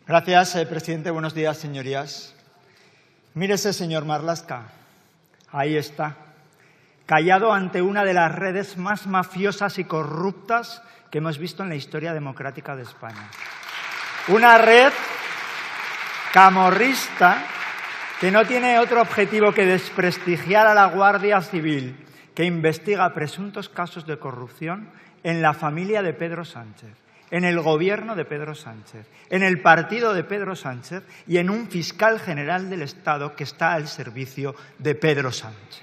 Gracias, presidente. Buenos días, señorías. Mírese, señor Marlaska. Ahí está, callado ante una de las redes más mafiosas y corruptas que hemos visto en la historia democrática de España. Una red camorrista que no tiene otro objetivo que desprestigiar a la Guardia Civil, que investiga presuntos casos de corrupción en la familia de Pedro Sánchez, en el gobierno de Pedro Sánchez, en el partido de Pedro Sánchez y en un fiscal general del Estado que está al servicio de Pedro Sánchez.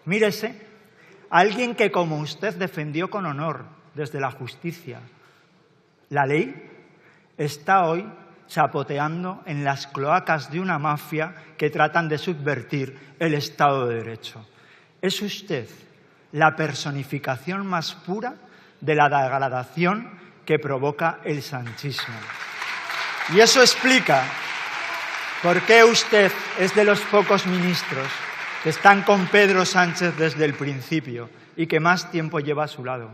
Mírese, alguien que como usted defendió con honor desde la justicia la ley, está hoy chapoteando en las cloacas de una mafia que tratan de subvertir el Estado de Derecho. Es usted la personificación más pura de la degradación que provoca el sanchismo. Y eso explica por qué usted es de los pocos ministros que están con Pedro Sánchez desde el principio y que más tiempo lleva a su lado.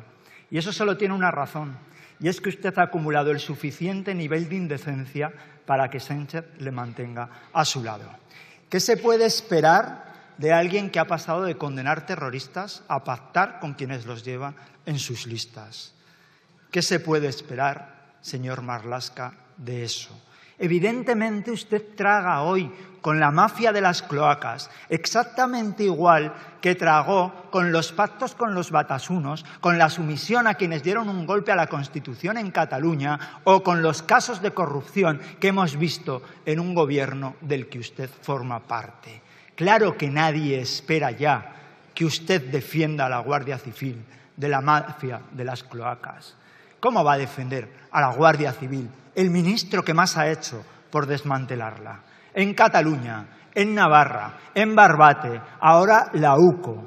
Y eso solo tiene una razón, y es que usted ha acumulado el suficiente nivel de indecencia para que Sánchez le mantenga a su lado. ¿Qué se puede esperar de alguien que ha pasado de condenar terroristas a pactar con quienes los lleva en sus listas? ¿Qué se puede esperar, señor Marlaska, de eso? Evidentemente usted traga hoy con la mafia de las cloacas exactamente igual que tragó con los pactos con los batasunos, con la sumisión a quienes dieron un golpe a la Constitución en Cataluña o con los casos de corrupción que hemos visto en un gobierno del que usted forma parte. Claro que nadie espera ya que usted defienda a la Guardia Civil de la mafia de las cloacas. ¿Cómo va a defender a la Guardia Civil el ministro que más ha hecho por desmantelarla? En Cataluña, en Navarra, en Barbate, ahora la UCO.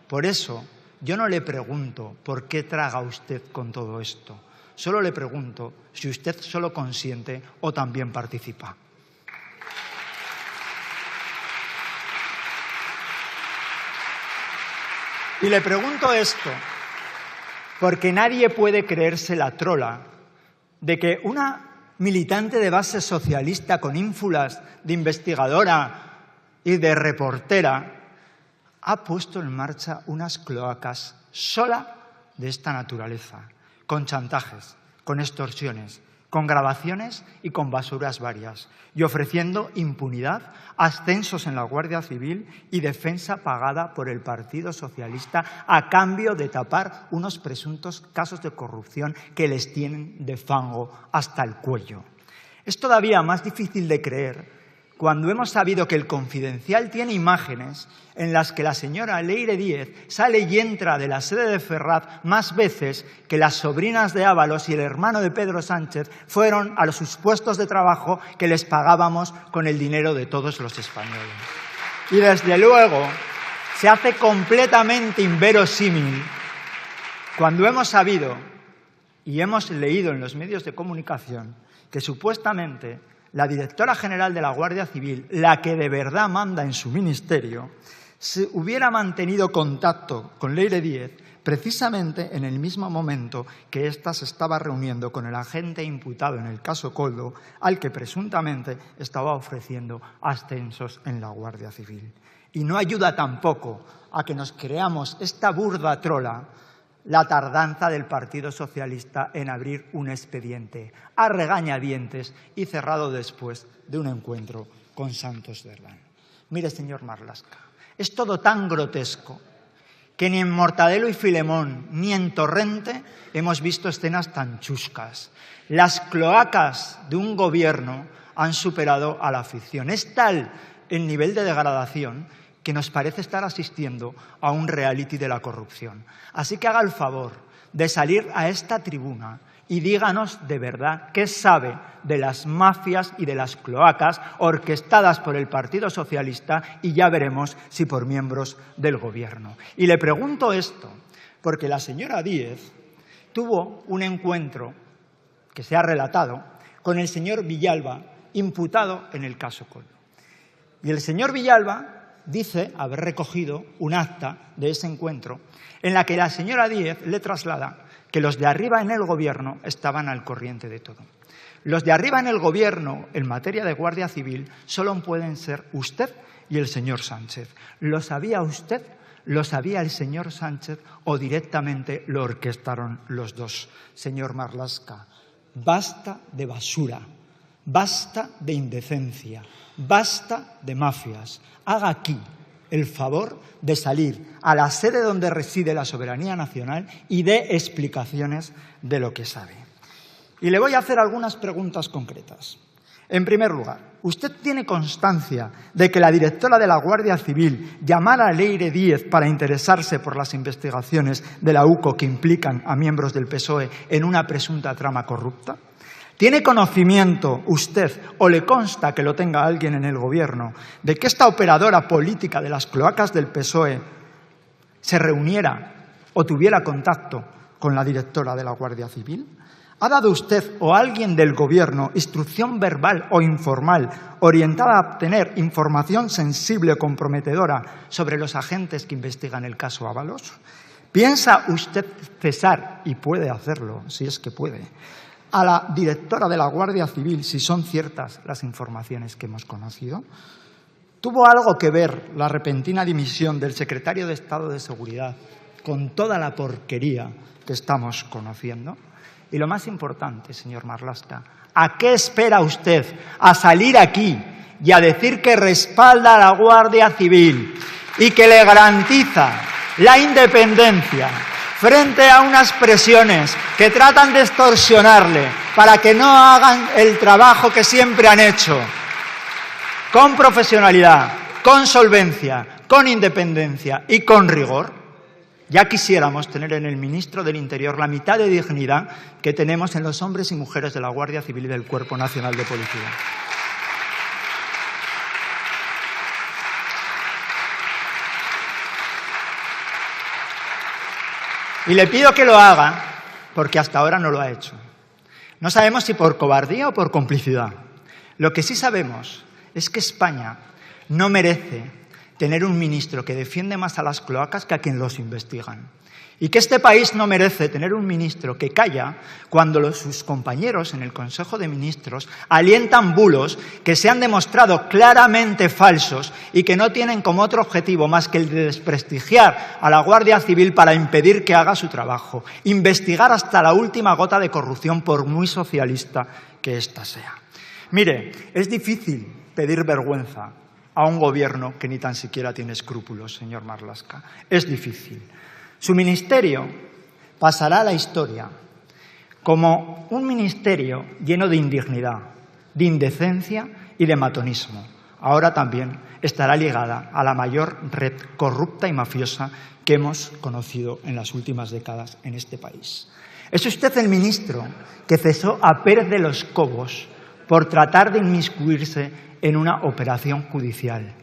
Por eso, yo no le pregunto por qué traga usted con todo esto. Solo le pregunto si usted solo consiente o también participa. Y le pregunto esto porque nadie puede creerse la trola de que una militante de base socialista con ínfulas de investigadora y de reportera ha puesto en marcha unas cloacas sola de esta naturaleza, con chantajes, con extorsiones, con grabaciones y con basuras varias, y ofreciendo impunidad, ascensos en la Guardia Civil y defensa pagada por el Partido Socialista a cambio de tapar unos presuntos casos de corrupción que les tienen de fango hasta el cuello. Es todavía más difícil de creer cuando hemos sabido que El Confidencial tiene imágenes en las que la señora Leire Díez sale y entra de la sede de Ferraz más veces que las sobrinas de Ábalos y el hermano de Pedro Sánchez fueron a sus puestos de trabajo que les pagábamos con el dinero de todos los españoles. Y desde luego se hace completamente inverosímil cuando hemos sabido y hemos leído en los medios de comunicación que supuestamente la directora general de la Guardia Civil, la que de verdad manda en su ministerio, se hubiera mantenido contacto con Leire Díez precisamente en el mismo momento que ésta se estaba reuniendo con el agente imputado en el caso Koldo, al que presuntamente estaba ofreciendo ascensos en la Guardia Civil. Y no ayuda tampoco a que nos creamos esta burda trola la tardanza del Partido Socialista en abrir un expediente a regañadientes y cerrado después de un encuentro con Santos Cerdán. Mire, señor Marlaska, es todo tan grotesco que ni en Mortadelo y Filemón ni en Torrente hemos visto escenas tan chuscas. Las cloacas de un gobierno han superado a la ficción. Es tal el nivel de degradación que nos parece estar asistiendo a un reality de la corrupción. Así que haga el favor de salir a esta tribuna y díganos de verdad qué sabe de las mafias y de las cloacas orquestadas por el Partido Socialista y ya veremos si por miembros del Gobierno. Y le pregunto esto porque la señora Díez tuvo un encuentro que se ha relatado con el señor Villalba, imputado en el caso Koldo. Y el señor Villalba dice haber recogido un acta de ese encuentro en la que la señora Díez le traslada que los de arriba en el gobierno estaban al corriente de todo. Los de arriba en el gobierno, en materia de Guardia Civil, solo pueden ser usted y el señor Sánchez. ¿Lo sabía usted? ¿Lo sabía el señor Sánchez o directamente lo orquestaron los dos? Señor Marlaska, basta de basura, basta de indecencia, basta de mafias. Haga aquí el favor de salir a la sede donde reside la soberanía nacional y dé explicaciones de lo que sabe. Y le voy a hacer algunas preguntas concretas. En primer lugar, ¿usted tiene constancia de que la directora de la Guardia Civil llamara a Leire Díez para interesarse por las investigaciones de la UCO que implican a miembros del PSOE en una presunta trama corrupta? ¿Tiene conocimiento usted, o le consta que lo tenga alguien en el Gobierno, de que esta operadora política de las cloacas del PSOE se reuniera o tuviera contacto con la directora de la Guardia Civil? ¿Ha dado usted o alguien del Gobierno instrucción verbal o informal orientada a obtener información sensible o comprometedora sobre los agentes que investigan el caso Ábalos? ¿Piensa usted cesar, y puede hacerlo, si es que puede, a la directora de la Guardia Civil si son ciertas las informaciones que hemos conocido? ¿Tuvo algo que ver la repentina dimisión del secretario de Estado de Seguridad con toda la porquería que estamos conociendo? Y lo más importante, señor Marlaska, ¿a qué espera usted a salir aquí y a decir que respalda a la Guardia Civil y que le garantiza la independencia frente a unas presiones que tratan de extorsionarle para que no hagan el trabajo que siempre han hecho, con profesionalidad, con solvencia, con independencia y con rigor? Ya quisiéramos tener en el ministro del Interior la mitad de dignidad que tenemos en los hombres y mujeres de la Guardia Civil y del Cuerpo Nacional de Policía. Y le pido que lo haga porque hasta ahora no lo ha hecho. No sabemos si por cobardía o por complicidad. Lo que sí sabemos es que España no merece tener un ministro que defiende más a las cloacas que a quien los investigan. Y que este país no merece tener un ministro que calla cuando sus compañeros en el Consejo de Ministros alientan bulos que se han demostrado claramente falsos y que no tienen como otro objetivo más que el de desprestigiar a la Guardia Civil para impedir que haga su trabajo, investigar hasta la última gota de corrupción, por muy socialista que ésta sea. Mire, es difícil pedir vergüenza a un gobierno que ni tan siquiera tiene escrúpulos, señor Marlaska. Es difícil. Su ministerio pasará a la historia como un ministerio lleno de indignidad, de indecencia y de matonismo. Ahora también estará ligada a la mayor red corrupta y mafiosa que hemos conocido en las últimas décadas en este país. Es usted el ministro que cesó a Pérez de los Cobos por tratar de inmiscuirse en una operación judicial.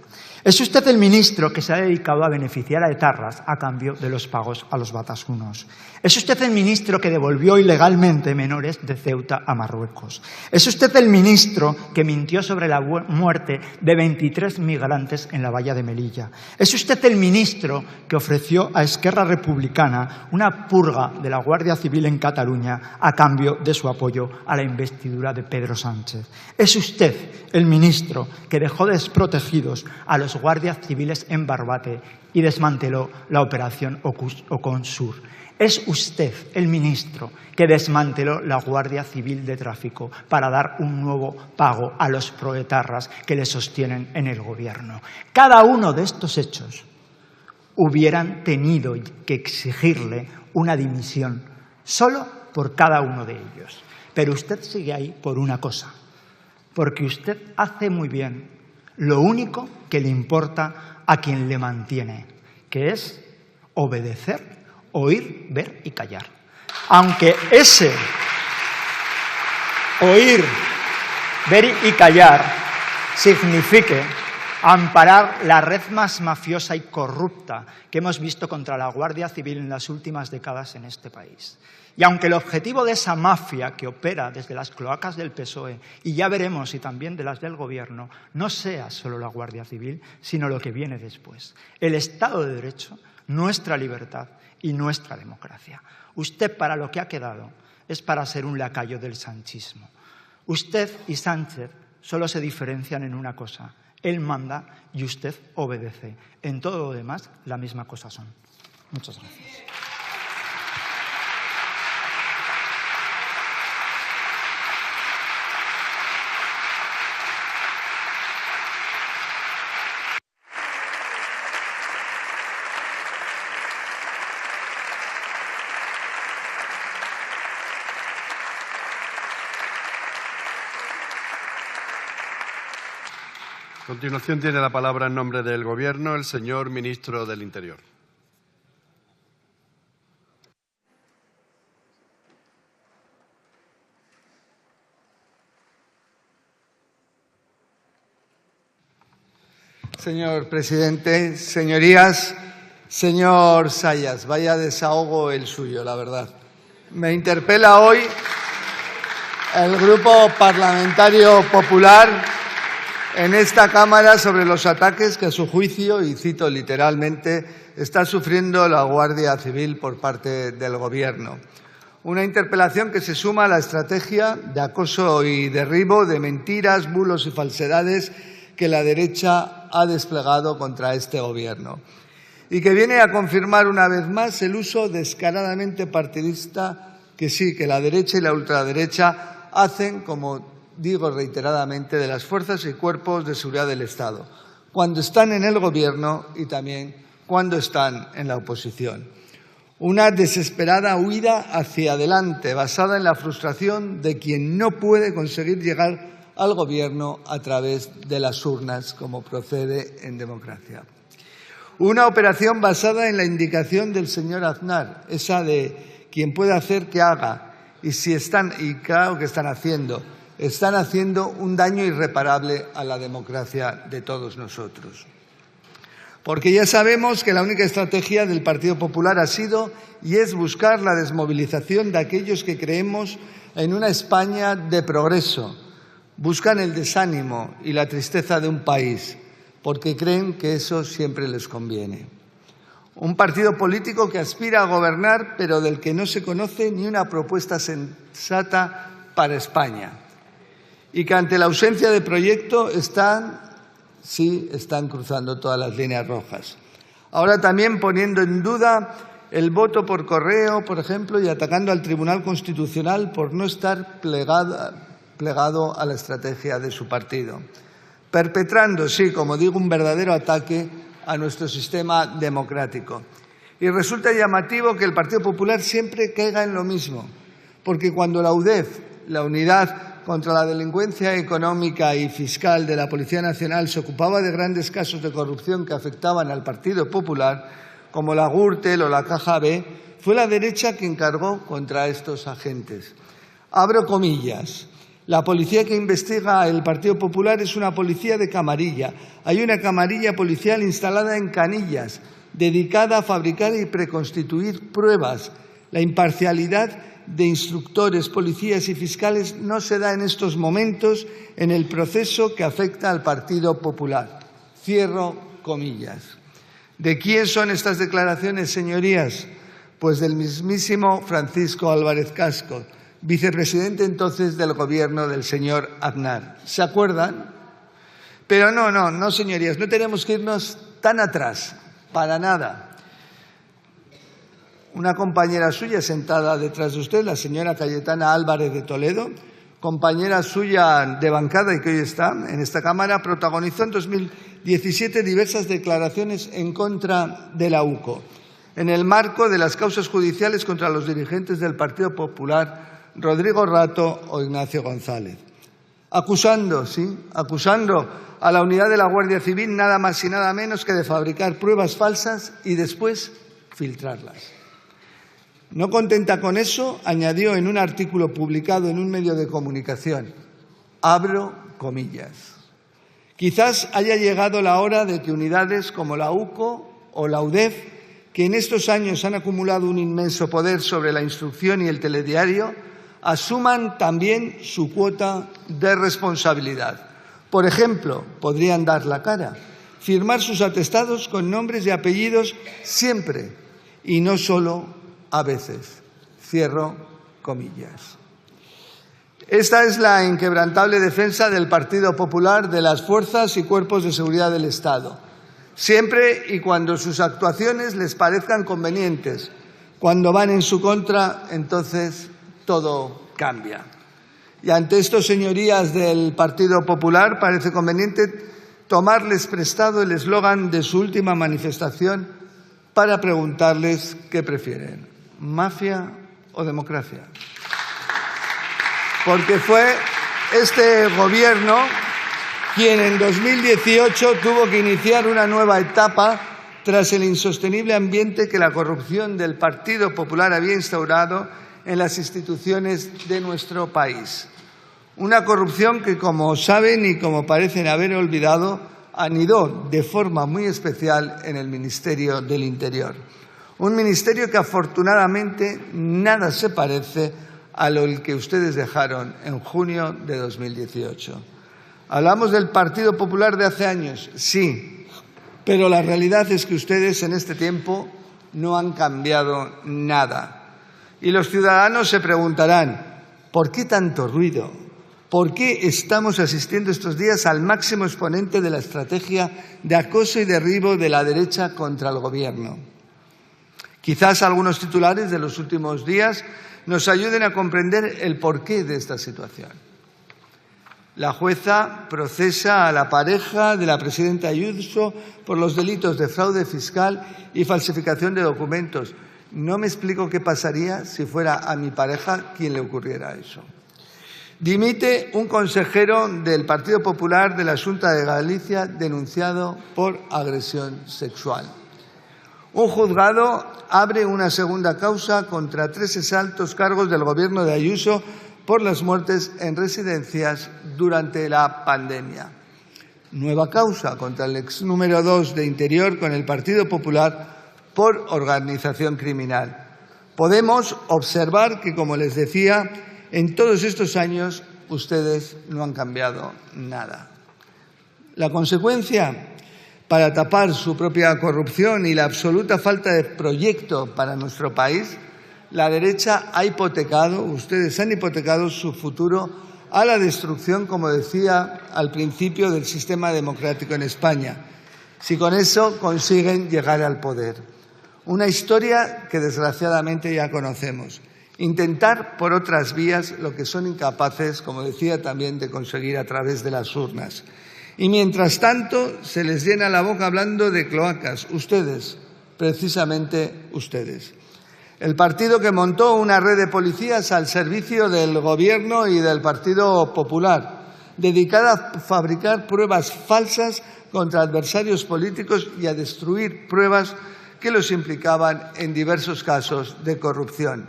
Es usted el ministro que se ha dedicado a beneficiar a etarras a cambio de los pagos a los batasunos. Es usted el ministro que devolvió ilegalmente menores de Ceuta a Marruecos. Es usted el ministro que mintió sobre la muerte de 23 migrantes en la valla de Melilla. Es usted el ministro que ofreció a Esquerra Republicana una purga de la Guardia Civil en Cataluña a cambio de su apoyo a la investidura de Pedro Sánchez. Es usted el ministro que dejó desprotegidos a los guardias civiles en Barbate y desmanteló la operación Ocon Sur. Es usted el ministro que desmanteló la Guardia Civil de Tráfico para dar un nuevo pago a los proetarras que le sostienen en el gobierno. Cada uno de estos hechos hubieran tenido que exigirle una dimisión solo por cada uno de ellos. Pero usted sigue ahí por una cosa, porque usted hace muy bien lo único que le importa a quien le mantiene, que es obedecer, oír, ver y callar. Aunque ese oír, ver y callar signifique amparar la red más mafiosa y corrupta que hemos visto contra la Guardia Civil en las últimas décadas en este país. Y aunque el objetivo de esa mafia que opera desde las cloacas del PSOE, y ya veremos si también de las del Gobierno, no sea solo la Guardia Civil, sino lo que viene después, el Estado de Derecho, nuestra libertad y nuestra democracia. Usted, para lo que ha quedado, es para ser un lacayo del sanchismo. Usted y Sánchez solo se diferencian en una cosa: él manda y usted obedece. En todo lo demás, la misma cosa son. Muchas gracias. A continuación tiene la palabra en nombre del Gobierno el señor ministro del Interior. Señor presidente, señorías, señor Zayas, vaya desahogo el suyo, la verdad. Me interpela hoy el Grupo Parlamentario Popular en esta Cámara sobre los ataques que, a su juicio, y cito literalmente, está sufriendo la Guardia Civil por parte del Gobierno. Una interpelación que se suma a la estrategia de acoso y derribo, de mentiras, bulos y falsedades que la derecha ha desplegado contra este Gobierno y que viene a confirmar una vez más el uso descaradamente partidista que la derecha y la ultraderecha hacen, como digo reiteradamente, de las fuerzas y cuerpos de seguridad del Estado, cuando están en el Gobierno y también cuando están en la oposición. Una desesperada huida hacia adelante, basada en la frustración de quien no puede conseguir llegar al Gobierno a través de las urnas, como procede en democracia. Una operación basada en la indicación del señor Aznar, esa de quien puede hacer que haga, y claro que están haciendo un daño irreparable a la democracia de todos nosotros. Porque ya sabemos que la única estrategia del Partido Popular ha sido y es buscar la desmovilización de aquellos que creemos en una España de progreso. Buscan el desánimo y la tristeza de un país, porque creen que eso siempre les conviene. Un partido político que aspira a gobernar, pero del que no se conoce ni una propuesta sensata para España. Y que ante la ausencia de proyecto están cruzando todas las líneas rojas. Ahora también poniendo en duda el voto por correo, por ejemplo, y atacando al Tribunal Constitucional por no estar plegado a la estrategia de su partido. Perpetrando, como digo, un verdadero ataque a nuestro sistema democrático. Y resulta llamativo que el Partido Popular siempre caiga en lo mismo, porque cuando la UDEF, la Unidad contra la Delincuencia Económica y Fiscal de la Policía Nacional, se ocupaba de grandes casos de corrupción que afectaban al Partido Popular, como la Gürtel o la Caja B, fue la derecha quien cargó contra estos agentes. Abro comillas. La policía que investiga el Partido Popular es una policía de camarilla. Hay una camarilla policial instalada en Canillas, dedicada a fabricar y preconstituir pruebas. La imparcialidad de instructores, policías y fiscales no se da en estos momentos en el proceso que afecta al Partido Popular. Cierro comillas. ¿De quién son estas declaraciones, señorías? Pues del mismísimo Francisco Álvarez Casco, vicepresidente entonces del Gobierno del señor Aznar. ¿Se acuerdan? Pero no, señorías, no tenemos que irnos tan atrás, para nada. Una compañera suya sentada detrás de usted, la señora Cayetana Álvarez de Toledo, compañera suya de bancada y que hoy está en esta Cámara, protagonizó en 2017 diversas declaraciones en contra de la UCO, en el marco de las causas judiciales contra los dirigentes del Partido Popular, Rodrigo Rato o Ignacio González. Acusando a la unidad de la Guardia Civil nada más y nada menos que de fabricar pruebas falsas y después filtrarlas. No contenta con eso, añadió en un artículo publicado en un medio de comunicación, abro comillas, quizás haya llegado la hora de que unidades como la UCO o la UDEF, que en estos años han acumulado un inmenso poder sobre la instrucción y el telediario, asuman también su cuota de responsabilidad. Por ejemplo, podrían dar la cara firmar sus atestados con nombres y apellidos siempre y no solo a veces. Cierro comillas. Esta es la inquebrantable defensa del Partido Popular de las fuerzas y cuerpos de seguridad del Estado, siempre y cuando sus actuaciones les parezcan convenientes. Cuando van en su contra, entonces todo cambia. Y ante esto, señorías del Partido Popular, parece conveniente tomarles prestado el eslogan de su última manifestación para preguntarles qué prefieren, mafia o democracia. Porque fue este Gobierno quien en 2018 tuvo que iniciar una nueva etapa tras el insostenible ambiente que la corrupción del Partido Popular había instaurado en las instituciones de nuestro país. Una corrupción que, como saben y como parecen haber olvidado, anidó de forma muy especial en el Ministerio del Interior. Un ministerio que afortunadamente nada se parece a lo que ustedes dejaron en junio de 2018. Hablamos del Partido Popular de hace años, sí, pero la realidad es que ustedes en este tiempo no han cambiado nada. Y los ciudadanos se preguntarán, ¿por qué tanto ruido? ¿Por qué estamos asistiendo estos días al máximo exponente de la estrategia de acoso y derribo de la derecha contra el Gobierno? Quizás algunos titulares de los últimos días nos ayuden a comprender el porqué de esta situación. La jueza procesa a la pareja de la presidenta Ayuso por los delitos de fraude fiscal y falsificación de documentos. No me explico qué pasaría si fuera a mi pareja quien le ocurriera eso. Dimite un consejero del Partido Popular de la Xunta de Galicia denunciado por agresión sexual. Un juzgado abre una segunda causa contra 3 altos cargos del Gobierno de Ayuso por las muertes en residencias durante la pandemia. Nueva causa contra el ex número 2 de Interior con el Partido Popular por organización criminal. Podemos observar que, como les decía, en todos estos años ustedes no han cambiado nada. La consecuencia, para tapar su propia corrupción y la absoluta falta de proyecto para nuestro país, la derecha ha hipotecado, ustedes han hipotecado su futuro a la destrucción, como decía al principio, del sistema democrático en España, si con eso consiguen llegar al poder. Una historia que desgraciadamente ya conocemos. Intentar por otras vías lo que son incapaces, como decía también, de conseguir a través de las urnas. Y mientras tanto se les llena la boca hablando de cloacas. Ustedes, precisamente ustedes. El partido que montó una red de policías al servicio del Gobierno y del Partido Popular, dedicada a fabricar pruebas falsas contra adversarios políticos y a destruir pruebas que los implicaban en diversos casos de corrupción.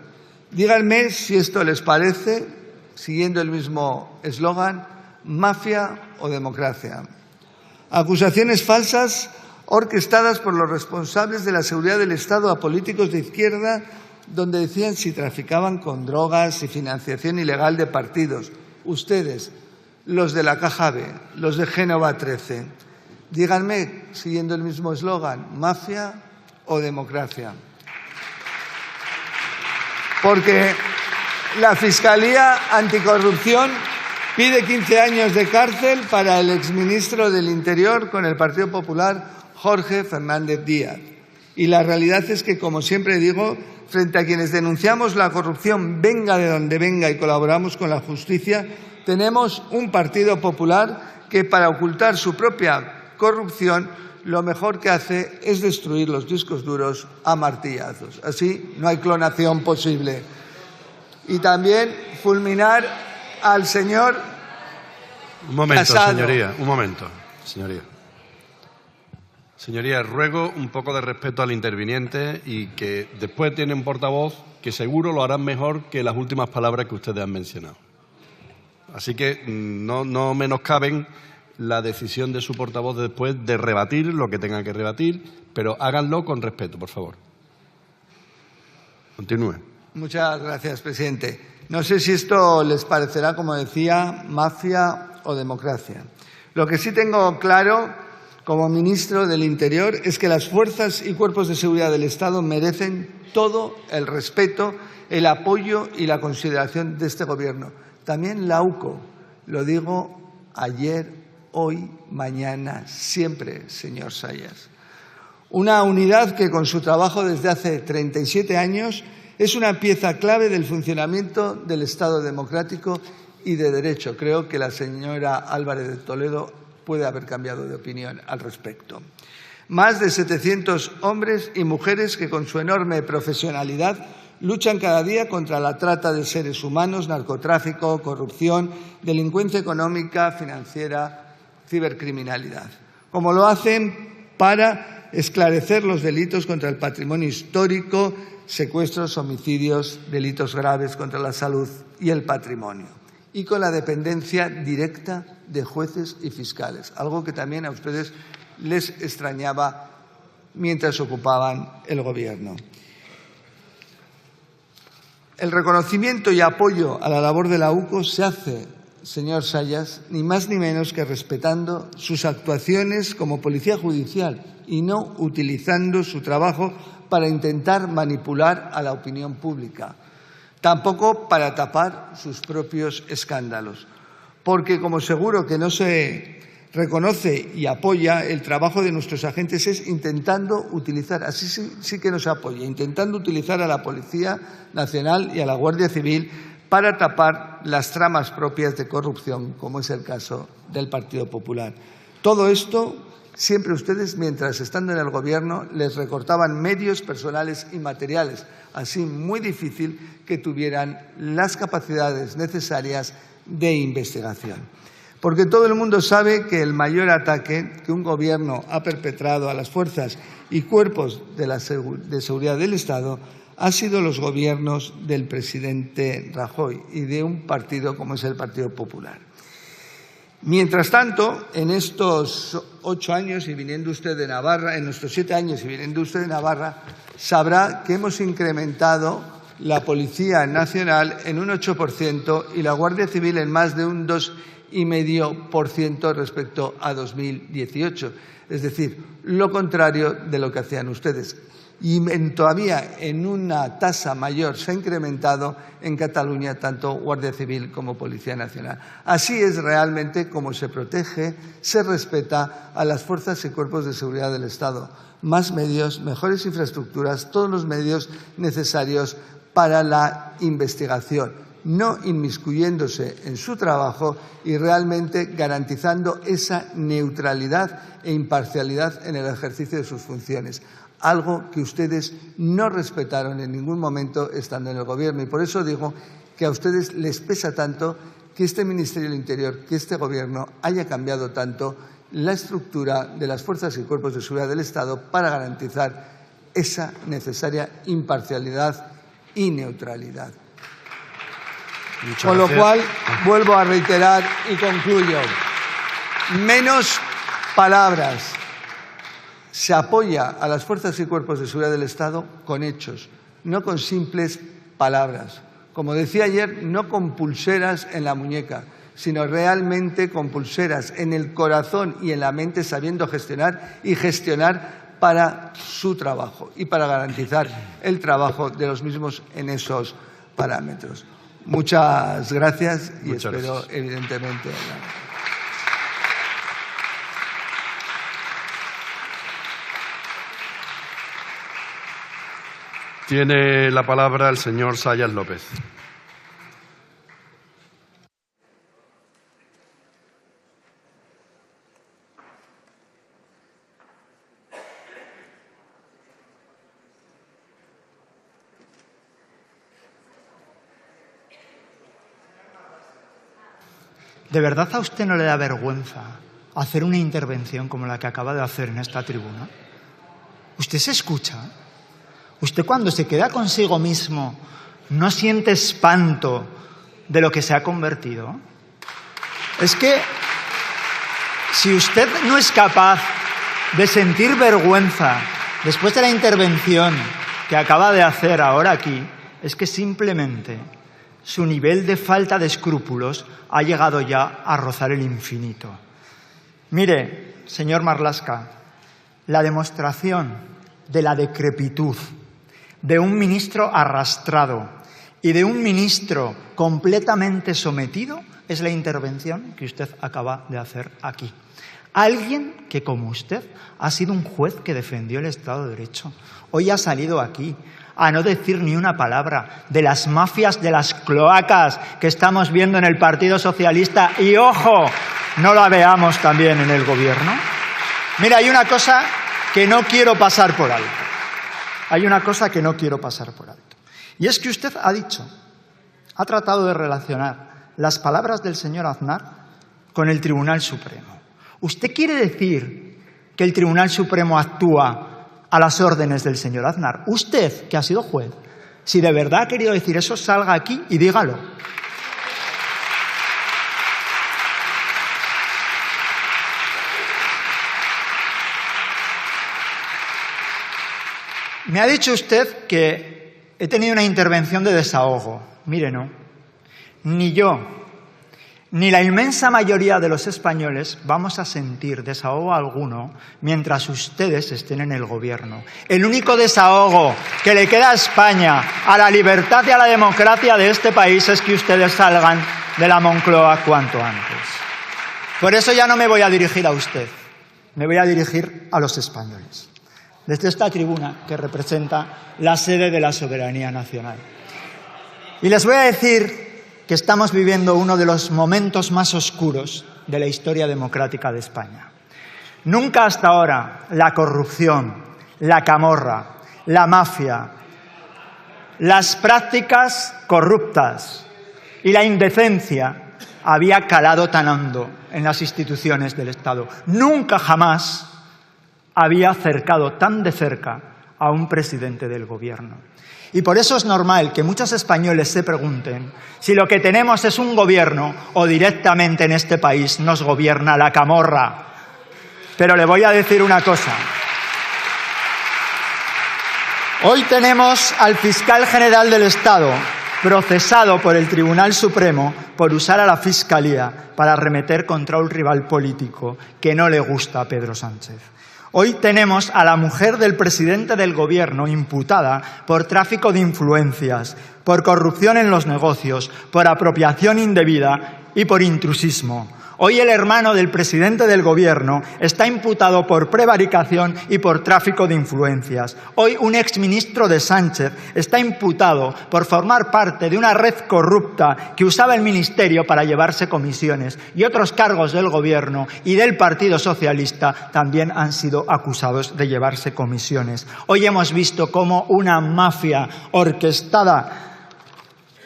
Díganme si esto les parece, siguiendo el mismo eslogan, mafia o democracia. Acusaciones falsas orquestadas por los responsables de la seguridad del Estado a políticos de izquierda, donde decían si traficaban con drogas y financiación ilegal de partidos. Ustedes, los de la Caja B, los de Génova 13. Díganme, siguiendo el mismo eslogan, mafia o democracia. Porque la Fiscalía Anticorrupción pide 15 años de cárcel para el exministro del Interior con el Partido Popular, Jorge Fernández Díaz. Y la realidad es que, como siempre digo, frente a quienes denunciamos la corrupción, venga de donde venga, y colaboramos con la justicia, tenemos un Partido Popular que, para ocultar su propia corrupción, lo mejor que hace es destruir los discos duros a martillazos. Así no hay clonación posible. Y también fulminar al señor Un momento, Casado. señoría, un momento, señoría. Señoría, ruego un poco de respeto al interviniente y que después tiene un portavoz que seguro lo harán mejor que las últimas palabras que ustedes han mencionado. Así que no menoscaben la decisión de su portavoz después de rebatir lo que tenga que rebatir, pero háganlo con respeto, por favor. Continúe. Muchas gracias, presidente. No sé si esto les parecerá, como decía, mafia o democracia. Lo que sí tengo claro, como ministro del Interior es que las fuerzas y cuerpos de seguridad del Estado merecen todo el respeto, el apoyo y la consideración de este Gobierno. También la UCO, lo digo ayer, hoy, mañana, siempre, señor Sayas. Una unidad que con su trabajo desde hace 37 años es una pieza clave del funcionamiento del Estado democrático y de derecho. Creo que la señora Álvarez de Toledo puede haber cambiado de opinión al respecto. Más de 700 hombres y mujeres que con su enorme profesionalidad luchan cada día contra la trata de seres humanos, narcotráfico, corrupción, delincuencia económica, financiera, cibercriminalidad. Como lo hacen para esclarecer los delitos contra el patrimonio histórico, secuestros, homicidios, delitos graves contra la salud y el patrimonio. Y con la dependencia directa de jueces y fiscales, algo que también a ustedes les extrañaba mientras ocupaban el Gobierno. El reconocimiento y apoyo a la labor de la UCO se hace, señor Sayas, ni más ni menos que respetando sus actuaciones como policía judicial y no utilizando su trabajo para intentar manipular a la opinión pública. Tampoco para tapar sus propios escándalos. Porque, como seguro que no se reconoce y apoya, el trabajo de nuestros agentes es intentando utilizar, así sí que nos apoya, intentando utilizar a la Policía Nacional y a la Guardia Civil para tapar las tramas propias de corrupción, como es el caso del Partido Popular. Todo esto, siempre ustedes, mientras estando en el Gobierno, les recortaban medios personales y materiales, así muy difícil que tuvieran las capacidades necesarias de investigación. Porque todo el mundo sabe que el mayor ataque que un Gobierno ha perpetrado a las fuerzas y cuerpos de seguridad del Estado ha sido los gobiernos del presidente Rajoy y de un partido como es el Partido Popular. Mientras tanto, en estos 8 años y viniendo usted de Navarra, en nuestros 7 años y viniendo usted de Navarra, sabrá que hemos incrementado la Policía Nacional en un 8% y la Guardia Civil en más de un 2,5% respecto a 2018. Es decir, lo contrario de lo que hacían ustedes. Y todavía en una tasa mayor se ha incrementado en Cataluña tanto Guardia Civil como Policía Nacional. Así es realmente como se protege, se respeta a las fuerzas y cuerpos de seguridad del Estado. Más medios, mejores infraestructuras, todos los medios necesarios para la investigación, no inmiscuyéndose en su trabajo y realmente garantizando esa neutralidad e imparcialidad en el ejercicio de sus funciones, algo que ustedes no respetaron en ningún momento estando en el Gobierno. Y por eso digo que a ustedes les pesa tanto que este Ministerio del Interior, que este Gobierno haya cambiado tanto la estructura de las fuerzas y cuerpos de seguridad del Estado para garantizar esa necesaria imparcialidad y neutralidad. Con lo cual, vuelvo a reiterar y concluyo. Menos palabras. Se apoya a las fuerzas y cuerpos de seguridad del Estado con hechos, no con simples palabras. Como decía ayer, no con pulseras en la muñeca, sino realmente con pulseras en el corazón y en la mente, sabiendo gestionar y gestionar para su trabajo y para garantizar el trabajo de los mismos en esos parámetros. Muchas gracias y espero, evidentemente. Tiene la palabra el señor Sayas López. ¿De verdad a usted no le da vergüenza hacer una intervención como la que acaba de hacer en esta tribuna? ¿Usted se escucha? ¿Usted cuando se queda consigo mismo no siente espanto de lo que se ha convertido? Es que si usted no es capaz de sentir vergüenza después de la intervención que acaba de hacer ahora aquí, es que simplemente su nivel de falta de escrúpulos ha llegado ya a rozar el infinito. Mire, señor Marlaska, la demostración de la decrepitud de un ministro arrastrado y de un ministro completamente sometido es la intervención que usted acaba de hacer aquí. Alguien que, como usted, ha sido un juez que defendió el Estado de Derecho. Hoy ha salido aquí a no decir ni una palabra de las mafias de las cloacas que estamos viendo en el Partido Socialista y, ojo, no la veamos también en el Gobierno. Mira, hay una cosa que no quiero pasar por alto. Hay una cosa que no quiero pasar por alto. Y es que usted ha tratado de relacionar las palabras del señor Aznar con el Tribunal Supremo. ¿Usted quiere decir que el Tribunal Supremo actúa a las órdenes del señor Aznar? Usted, que ha sido juez, si de verdad ha querido decir eso, salga aquí y dígalo. Me ha dicho usted que he tenido una intervención de desahogo. Mire, no. Ni yo, ni la inmensa mayoría de los españoles vamos a sentir desahogo alguno mientras ustedes estén en el Gobierno. El único desahogo que le queda a España, a la libertad y a la democracia de este país, es que ustedes salgan de la Moncloa cuanto antes. Por eso ya no me voy a dirigir a usted, me voy a dirigir a los españoles, desde esta tribuna que representa la sede de la soberanía nacional. Y les voy a decir que estamos viviendo uno de los momentos más oscuros de la historia democrática de España. Nunca hasta ahora la corrupción, la camorra, la mafia, las prácticas corruptas y la indecencia había calado tan hondo en las instituciones del Estado. Nunca jamás había acercado tan de cerca a un presidente del Gobierno. Y por eso es normal que muchos españoles se pregunten si lo que tenemos es un gobierno o directamente en este país nos gobierna la camorra. Pero le voy a decir una cosa. Hoy tenemos al fiscal general del Estado procesado por el Tribunal Supremo por usar a la Fiscalía para arremeter contra un rival político que no le gusta a Pedro Sánchez. Hoy tenemos a la mujer del presidente del Gobierno imputada por tráfico de influencias, por corrupción en los negocios, por apropiación indebida y por intrusismo. Hoy el hermano del presidente del Gobierno está imputado por prevaricación y por tráfico de influencias. Hoy un exministro de Sánchez está imputado por formar parte de una red corrupta que usaba el ministerio para llevarse comisiones, y otros cargos del Gobierno y del Partido Socialista también han sido acusados de llevarse comisiones. Hoy hemos visto cómo una mafia orquestada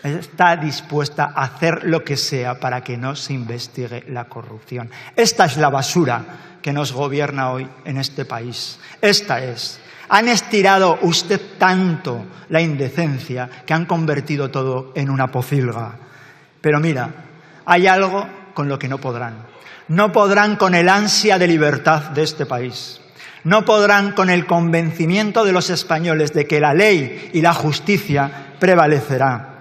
está dispuesta a hacer lo que sea para que no se investigue la corrupción. Esta es la basura que nos gobierna hoy en este país. Esta es. Han estirado usted tanto la indecencia que han convertido todo en una pocilga. Pero mira, hay algo con lo que no podrán. No podrán con el ansia de libertad de este país. No podrán con el convencimiento de los españoles de que la ley y la justicia prevalecerá.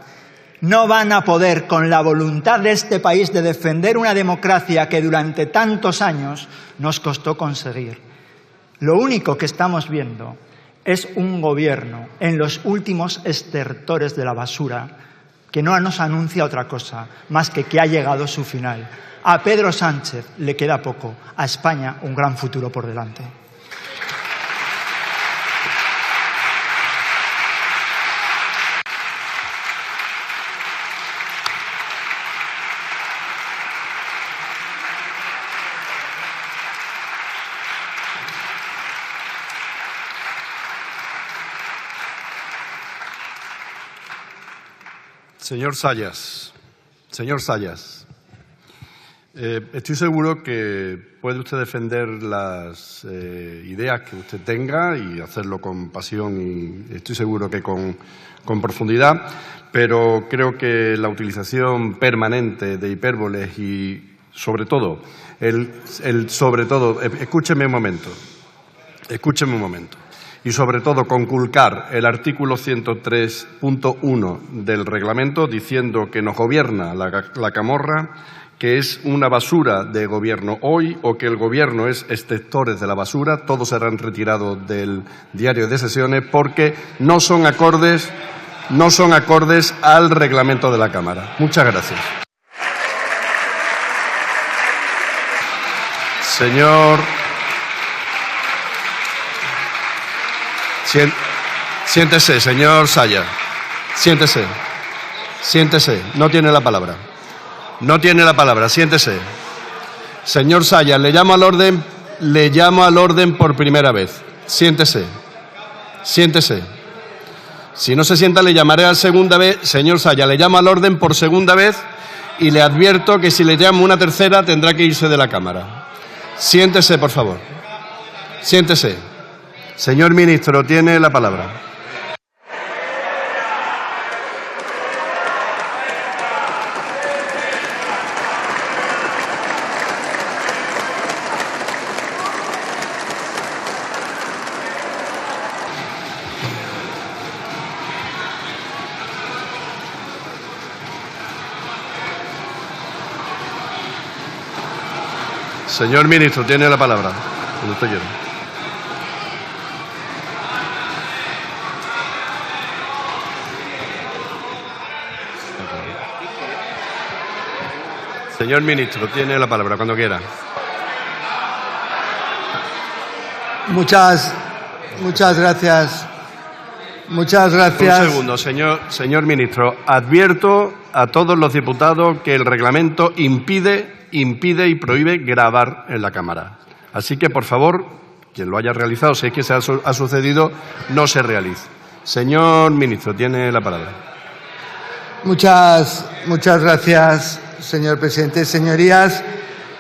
No van a poder con la voluntad de este país de defender una democracia que durante tantos años nos costó conseguir. Lo único que estamos viendo es un gobierno en los últimos estertores de la basura que no nos anuncia otra cosa más que ha llegado su final. A Pedro Sánchez le queda poco, a España un gran futuro por delante. Señor Zayas, estoy seguro que puede usted defender las ideas que usted tenga y hacerlo con pasión y estoy seguro que con profundidad, pero creo que la utilización permanente de hipérboles y sobre todo, escúcheme un momento, y sobre todo conculcar el artículo 103.1 del reglamento diciendo que nos gobierna la camorra, que es una basura de gobierno hoy o que el gobierno es extractores de la basura, todos serán retirados del diario de sesiones porque no son acordes al reglamento de la Cámara. Muchas gracias. Señor... Siéntese, señor Sayas. Siéntese. Siéntese. No tiene la palabra. No tiene la palabra. Siéntese. Señor Sayas, le llamo al orden por primera vez. Siéntese. Siéntese. Si no se sienta, le llamaré a segunda vez. Señor Sayas, le llamo al orden por segunda vez y le advierto que si le llamo una tercera tendrá que irse de la Cámara. Siéntese, por favor. Siéntese. Señor ministro, tiene la palabra. Señor ministro, tiene la palabra. Cuando usted quiera. Señor ministro, tiene la palabra cuando quiera. Muchas gracias. Muchas gracias. Un segundo, señor ministro. Advierto a todos los diputados que el reglamento impide y prohíbe grabar en la Cámara. Así que, por favor, quien lo haya realizado, si es que se ha sucedido, no se realice. Señor ministro, tiene la palabra. Muchas gracias, señor presidente. Señorías,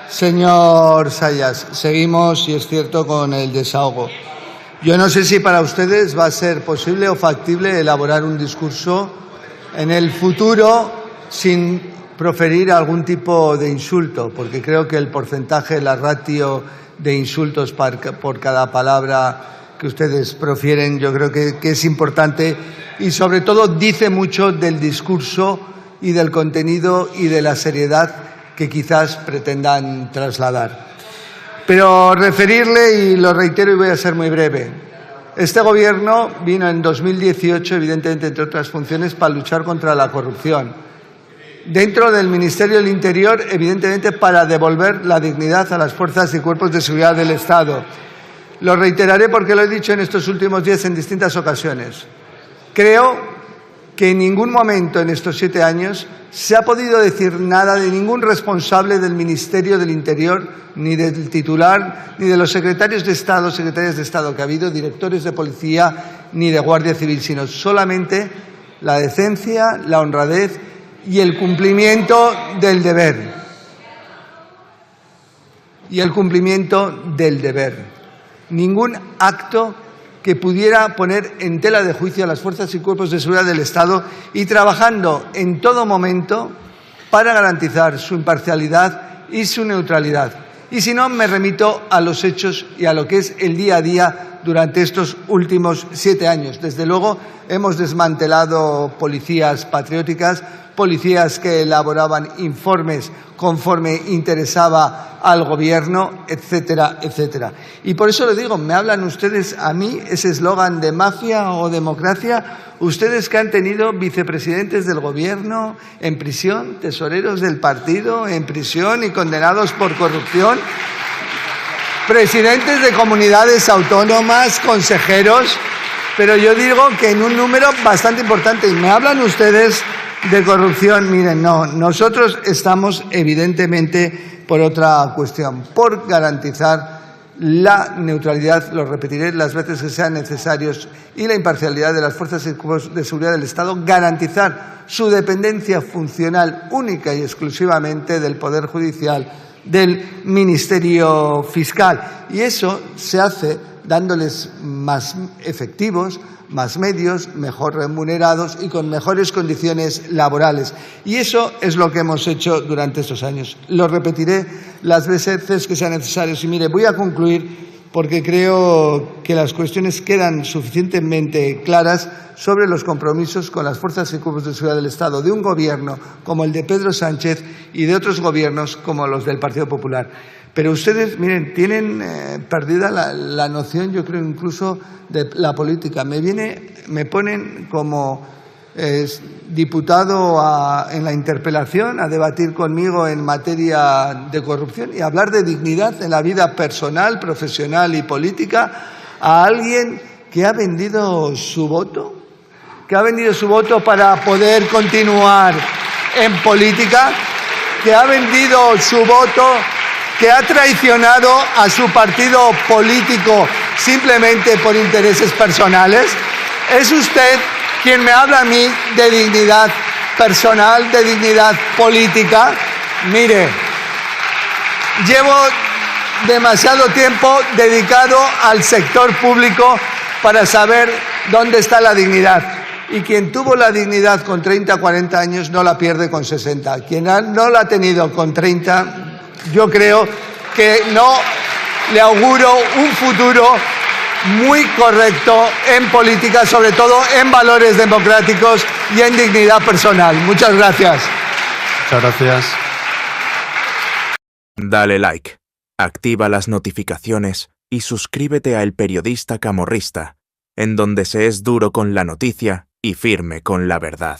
señor Sayas, seguimos, y es cierto, con el desahogo. Yo no sé si para ustedes va a ser posible o factible elaborar un discurso en el futuro sin proferir algún tipo de insulto, porque creo que el porcentaje, la ratio de insultos por cada palabra que ustedes profieren, yo creo que es importante y sobre todo dice mucho del discurso y del contenido y de la seriedad que quizás pretendan trasladar. Pero referirle, y lo reitero y voy a ser muy breve, este Gobierno vino en 2018, evidentemente, entre otras funciones, para luchar contra la corrupción. Dentro del Ministerio del Interior, evidentemente, para devolver la dignidad a las fuerzas y cuerpos de seguridad del Estado. Lo reiteraré porque lo he dicho en estos últimos días en distintas ocasiones. Creo que en ningún momento en estos 7 años se ha podido decir nada de ningún responsable del Ministerio del Interior, ni del titular, ni de los secretarios de Estado, secretarias de Estado que ha habido, directores de policía, ni de Guardia Civil, sino solamente la decencia, la honradez y el cumplimiento del deber. Y el cumplimiento del deber. Ningún acto que pudiera poner en tela de juicio a las fuerzas y cuerpos de seguridad del Estado y trabajando en todo momento para garantizar su imparcialidad y su neutralidad. Y si no, me remito a los hechos y a lo que es el día a día durante estos últimos 7 años. Desde luego, hemos desmantelado policías patrióticas, policías que elaboraban informes conforme interesaba al Gobierno, etcétera, etcétera. Y por eso le digo, me hablan ustedes a mí, ese eslogan de mafia o democracia, ustedes que han tenido vicepresidentes del Gobierno en prisión, tesoreros del partido en prisión y condenados por corrupción, presidentes de comunidades autónomas, consejeros, pero yo digo que en un número bastante importante. Y me hablan ustedes de corrupción. Miren, no, nosotros estamos evidentemente por otra cuestión, por garantizar la neutralidad, lo repetiré las veces que sean necesarios, y la imparcialidad de las fuerzas de seguridad del Estado, garantizar su dependencia funcional única y exclusivamente del Poder Judicial, del Ministerio Fiscal. Y eso se hace dándoles más efectivos, más medios, mejor remunerados y con mejores condiciones laborales. Y eso es lo que hemos hecho durante estos años. Lo repetiré las veces que sean necesarios. Y mire, voy a concluir porque creo que las cuestiones quedan suficientemente claras sobre los compromisos con las fuerzas y cuerpos de seguridad del Estado de un gobierno como el de Pedro Sánchez y de otros gobiernos como los del Partido Popular. Pero ustedes, miren, tienen perdida la noción, yo creo, incluso de la política. Me ponen como diputado en la interpelación a debatir conmigo en materia de corrupción y hablar de dignidad en la vida personal, profesional y política a alguien que ha vendido su voto, para poder continuar en política, que ha vendido su voto, que ha traicionado a su partido político simplemente por intereses personales. Es usted quien me habla a mí de dignidad personal, de dignidad política. Mire, llevo demasiado tiempo dedicado al sector público para saber dónde está la dignidad. Y quien tuvo la dignidad con 30, 40 años no la pierde con 60. Quien no la ha tenido con 30, yo creo que no le auguro un futuro muy correcto en política, sobre todo en valores democráticos y en dignidad personal. Muchas gracias. Muchas gracias. Dale like, activa las notificaciones y suscríbete a El Periodista Camorrista, en donde se es duro con la noticia y firme con la verdad.